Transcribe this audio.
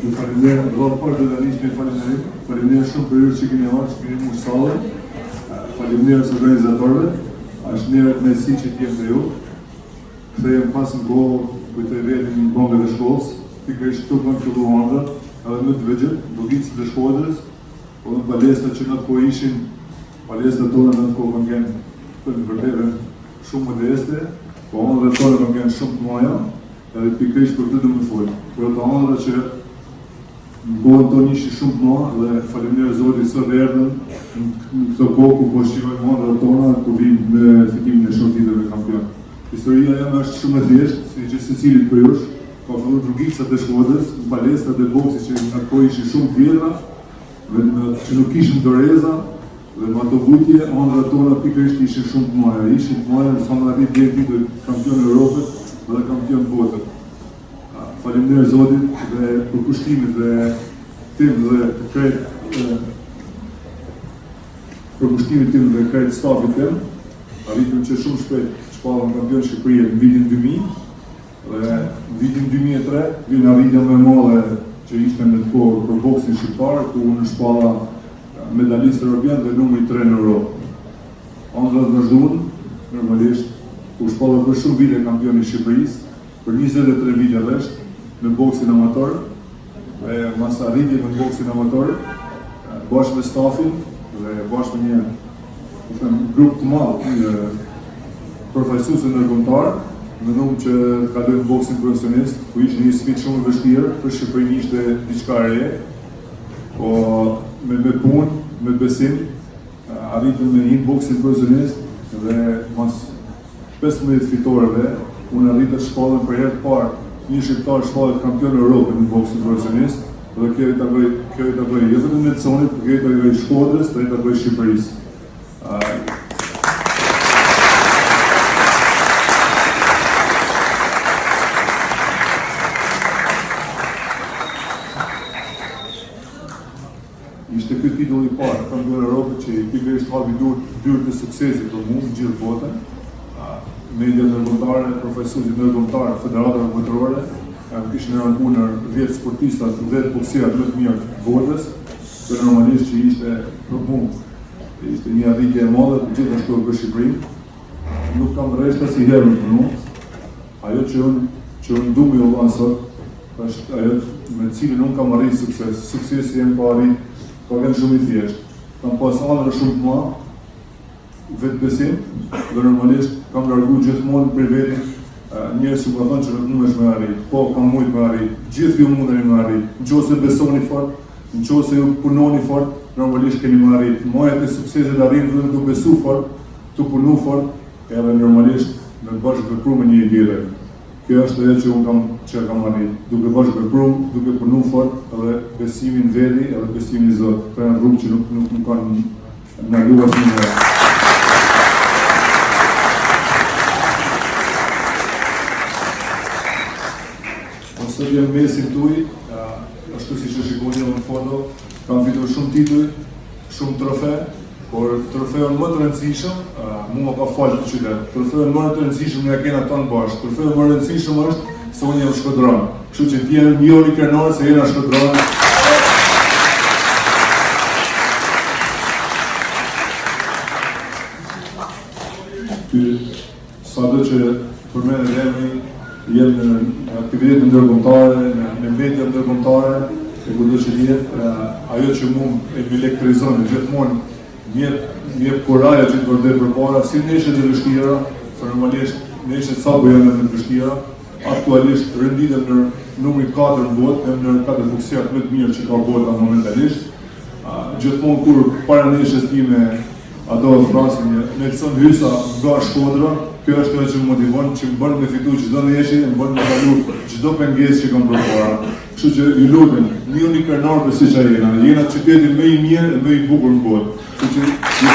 Ju faleminderit për dëdalisht faleminderit shumë për ju që keni ardhur, që keni marrë sallën. Faleminderit organizatorëve. Është një kënaqësi që t'jem me ju. Kthehem pas në kohë kujtoj vetëm në bombë të shkollës, pikërisht këtu kanë filluar ëndra, edhe më të vëgjël, logicë të Shkodrës, po në palestra që në të kohë ishin, palestrat tona në të kohë kanë qenë të vërtetë shumë modeste, po ëndrat tona kanë qenë shumë të mëdha, edhe pikërisht për këtë do të fol. Për ato ëndra që në kohën tonë ishin shumë të mëdha dhe faleminderit Zotit sot erdhën në këtë kohë ku po shijojmë ëndrat tona ku vijnë me fitimin e shortiteve kampion. Historia jam është shumë e thjeshtë, si që secilit për jush, ka filluar rrugicat e Shkodrës, në palestrat e boksit që në ato ishin shumë të vjetra, që nuk ishin doreza, dhe në ato vujtje, ëndrat tona pikërisht ishin shumë të mëdha, ishin të mëdha sa më arrit deri titull kampion Europës dhe kampion botës. Faleminderit Zotit dhe për kushtimin dhe tim dhe për kushtimin tim dhe krejt stafit tim, arritëm që shumë shpejt shpallën kampion Shqipëria në vitin 2000 dhe në vitin 2003 vjen arritja më e madhe që ishte në të kohë për boksin shqiptar, ku unë shpalla medalist europian dhe numri 3 në Europë. Ëndrat vazhduan, normalisht, ku shpalla për shumë vite kampioni i Shqipërisë, për 23 vite rresht në boksin amator, dhe mas arritje në boksin amator, bashkë me stafin dhe bashkë me një grup të madh përfaqësuesve ndërkombëtar, mendoj që të kalojmë boksin profesionist, ku ishte një sfidë shumë e vështirë, për Shqipërinë ishte diçka e re, po me punë, me besim, arritëm me një boksin profesionist dhe mas 15 fitoreve, unë arritë shkollën për herë të parë, një shqiptar shkollet kampion e Europës në boksin profesionist, dhe kjo i të bëj jo vetëm në Conit, por kjo i të bëj Shkodrës dhe i të bëj Shqipërisë. Ishte ky titull i parë kampion Europës që pikërisht hapi dyrë të suksesit për mua në gjithë botën. Media ndërkombëtare, profesorët ndërkombëtar, federatave botërore, kishin rankuar 10 sportistat, 10 boksierët më të mirë të botës, që normalisht që ishte për mua, ishte një arritje e madhe gjithashtu për Shqipërinë. Nuk kam rreshta si herën për mua. Ajo që unë dumi u dha sot, është ajo me cilën unë kam arritur sukses. Suksesi jem pa arrit, ka qenë shumë i thjeshtë. Kam pas ëndra shumë të mëdha, vetbesim, dhe normalisht kam larguar gjithmonë për veti njerëz që thonë që nuk mundesh me arrit. Po, kam mujt me arrit. Gjithë ju mundeni me arrit. Nëse besoni fort, nëse ju punoni fort, normalisht keni me arrit. Majat e suksesit arrin vetëm duke besuar fort, tu punu fort, edhe normalisht në bashkëveprim me një tjetër. Kjo është ajo që kam arrit. Duke bashkëveprim, duke punu fort, edhe besimin veti, edhe besimin në Zot. Këto janë rrugë që nuk kanë ndaluar asnjëherë. Sot jam mesin tuaj, ashtu siç e shikoni në foto, kam fituar shumë tituj, shumë trofe, por trofeun më të rëndësishëm, mua ka falë të qytet. Trofeun më të rëndësishëm ne kena tonë bashkë. Trofeun më të rëndësishëm është se unë jam shkodran. Kështu që ti je një orë i krenar se jena shkodran. Sado që për me në remi, jem në aktivitetet ndërkombëtare, në media ndërkombëtare, e kudo që jetë, ajo që mu e më elektrizon, gjithmonë mjep kuraja që të vërdet për para, si neshet e vështira, se normalisht neshet sa po janë në vështira, aktualisht rënditem në numri 4 në botë, në 4 boksierët më të mirë që ka bota momentalisht. Gjithmonë kur para neshes time, ato frasin, me të sënë hysa nga Shkodra, kjo është ajo që më motivon, që më bën me fitu çdo ndeshje, më bën me kalu çdo pengesë që kam përpara. Kështu që ju lutem, njihuni krenar për siç jena. Jena qyteti më i mirë dhe më i bukur në botë. Kështu që ju